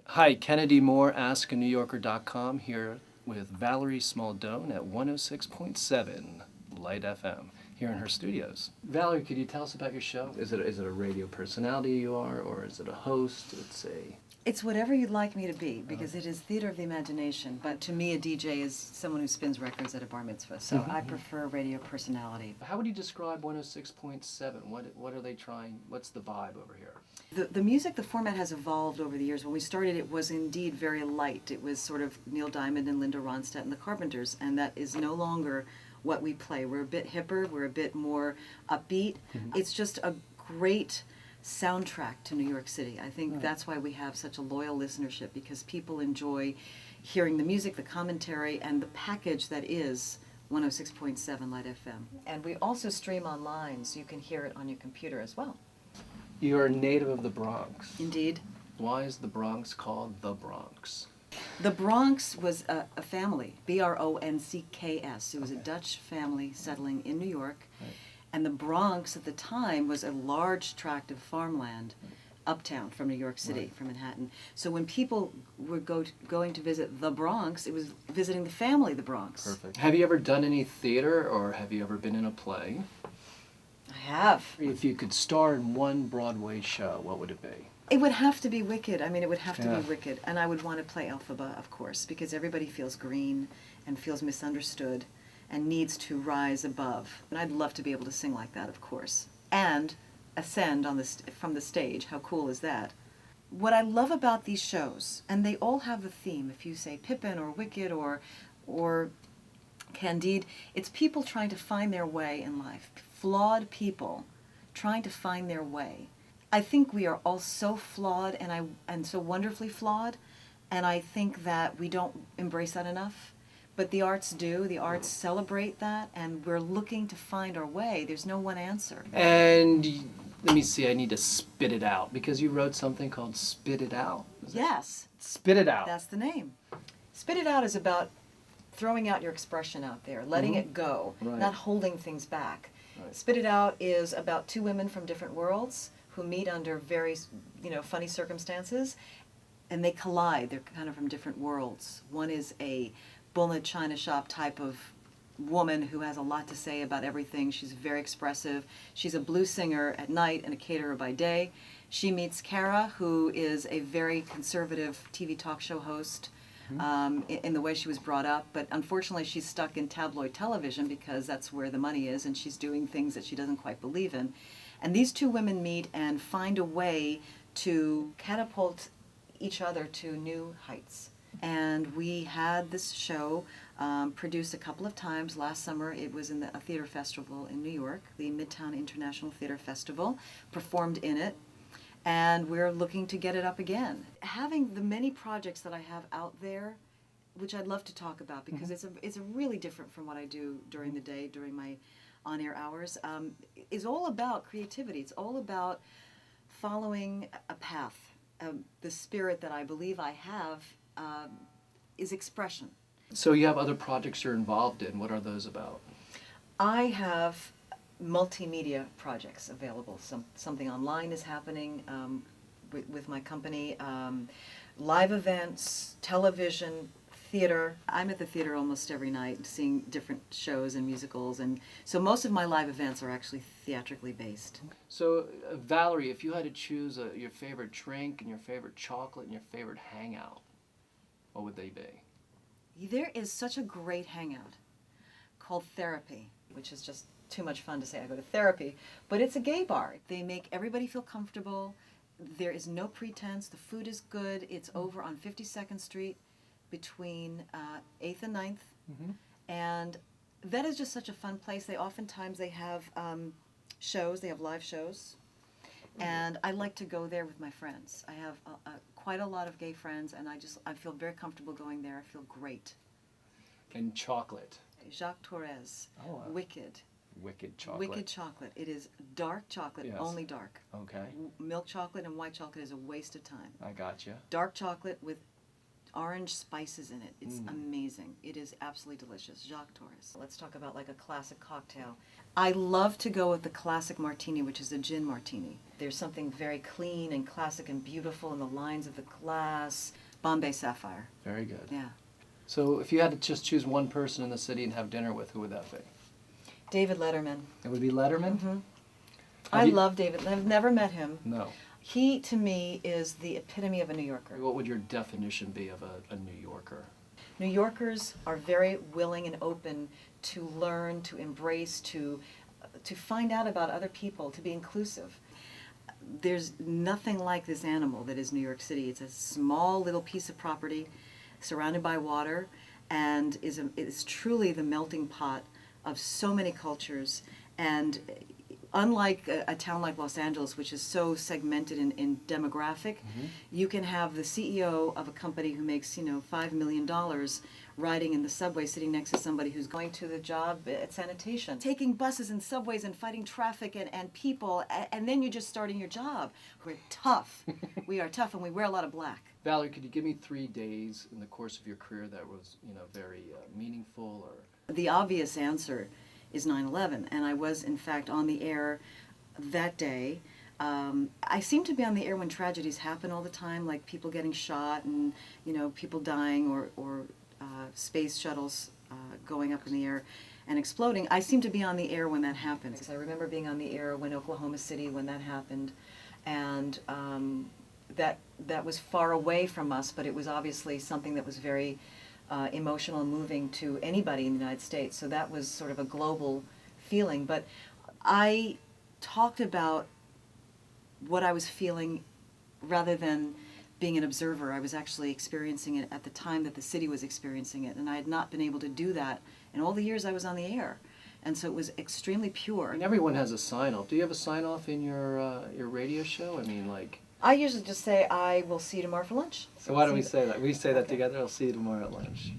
Hi, Kennedy Moore, AskANewYorker.com here with Valerie Smaldone at 106.7 Light FM here in her studios. Valerie, could you tell us about your show? Is it a radio personality you are, or is it a host? It's whatever you'd like me to be, because it is theater of the imagination. But to me, a DJ is someone who spins records at a bar mitzvah. So I prefer radio personality. How would you describe 106.7? What are they trying? What's the vibe over here? The music, the format has evolved over the years. When we started, it was indeed very light. It was sort of Neil Diamond and Linda Ronstadt and the Carpenters, and that is no longer what we play. We're a bit hipper, we're a bit more upbeat. It's just a great soundtrack to New York City. I think that's why we have such a loyal listenership, because people enjoy hearing the music, the commentary, and the package that is 106.7 Light FM. And we also stream online, so you can hear it on your computer as well. You're a native of the Bronx. Indeed. Why is the Bronx called the Bronx? The Bronx was a family, B-R-O-N-C-K-S. It was a Dutch family settling in New York. Right. And the Bronx at the time was a large tract of farmland uptown from New York City, from Manhattan. So when people were going to visit the Bronx, it was visiting the family, the Bronx. Perfect. Have you ever done any theater, or have you ever been in a play? I have. If you could star in one Broadway show, what would it be? It would have to be Wicked. I mean, it would have to Yeah. be Wicked. And I would want to play Elphaba, of course, because everybody feels green and feels misunderstood and needs to rise above. And I'd love to be able to sing like that, of course. And ascend on from the stage. How cool is that? What I love about these shows, and they all have a theme, if you say Pippin or Wicked or Candide, it's people trying to find their way in life. Flawed people trying to find their way. I think we are all so flawed and so wonderfully flawed, and I think that we don't embrace that enough. But the arts do. The arts celebrate that, and we're looking to find our way. There's no one answer. And let me see, I need to spit it out, because you wrote something called Spit It Out. Yes. Spit It Out. That's the name. Spit It Out is about throwing out your expression out there, letting it go, not holding things back. Right. Spit It Out is about two women from different worlds who meet under very, funny circumstances, and they collide. They're kind of from different worlds. One is a bull in a china shop type of woman who has a lot to say about everything. She's very expressive. She's a blues singer at night and a caterer by day. She meets Kara, who is a very conservative TV talk show host, in the way she was brought up. But unfortunately, she's stuck in tabloid television because that's where the money is, and she's doing things that she doesn't quite believe in. And these two women meet and find a way to catapult each other to new heights. And we had this show produced a couple of times. Last summer it was in a theater festival in New York, the Midtown International Theater Festival, performed in it, and we're looking to get it up again. Having the many projects that I have out there, which I'd love to talk about, because it's a really different from what I do during the day, during my on-air hours, is all about creativity. It's all about following a path. The spirit that I believe I have is expression. So you have other projects you're involved in. What are those about? I have multimedia projects available. Something online is happening with my company. Live events, television, theater. I'm at the theater almost every night seeing different shows and musicals, and so most of my live events are actually theatrically based. So Valerie, if you had to choose your favorite drink and your favorite chocolate and your favorite hangout, what would they be? There is such a great hangout called Therapy, which is just too much fun to say I go to therapy, but it's a gay bar. They make everybody feel comfortable. There is no pretense. The food is good. It's over on 52nd Street between 8th and 9th. And that is just such a fun place. Oftentimes they have shows. They have live shows. And I like to go there with my friends. I have quite a lot of gay friends, and I feel very comfortable going there. I feel great. And chocolate. Jacques Torres, Wicked. Wicked chocolate. Wicked chocolate. It is dark chocolate, Yes. only dark. Okay. Milk chocolate and white chocolate is a waste of time. I gotcha. Dark chocolate with orange spices in it. It's amazing. It is absolutely delicious. Jacques Torres. Let's talk about like a classic cocktail. I love to go with the classic martini, which is a gin martini. There's something very clean and classic and beautiful in the lines of the glass. Bombay Sapphire. Very good. Yeah. So if you had to just choose one person in the city and have dinner with, who would that be? David Letterman. It would be Letterman? Mm-hmm. I love David. I've never met him. No. He, to me, is the epitome of a New Yorker. What would your definition be of a New Yorker? New Yorkers are very willing and open to learn, to embrace, to find out about other people, to be inclusive. There's nothing like this animal that is New York City. It's a small little piece of property surrounded by water and is truly the melting pot of so many cultures. And unlike a town like Los Angeles, which is so segmented in demographic, you can have the CEO of a company who makes, $5 million riding in the subway sitting next to somebody who's going to the job at sanitation, taking buses and subways and fighting traffic and people, and then you're just starting your job. We're tough. We are tough, and we wear a lot of black. Valerie, could you give me 3 days in the course of your career that was, very meaningful or... The obvious answer is 9/11, and I was in fact on the air that day. I seem to be on the air when tragedies happen all the time, like people getting shot and people dying or space shuttles going up in the air and exploding. I seem to be on the air when that happens. I remember being on the air when Oklahoma City, when that happened, and that was far away from us, but it was obviously something that was very emotional and moving to anybody in the United States. So that was sort of a global feeling. But I talked about what I was feeling rather than being an observer. I was actually experiencing it at the time that the city was experiencing it, and I had not been able to do that in all the years I was on the air. And so it was extremely pure. And everyone has a sign-off. Do you have a sign-off in your radio show? I mean, like... I usually just say, I will see you tomorrow for lunch. So why don't we say that? We say that together. I'll see you tomorrow at lunch.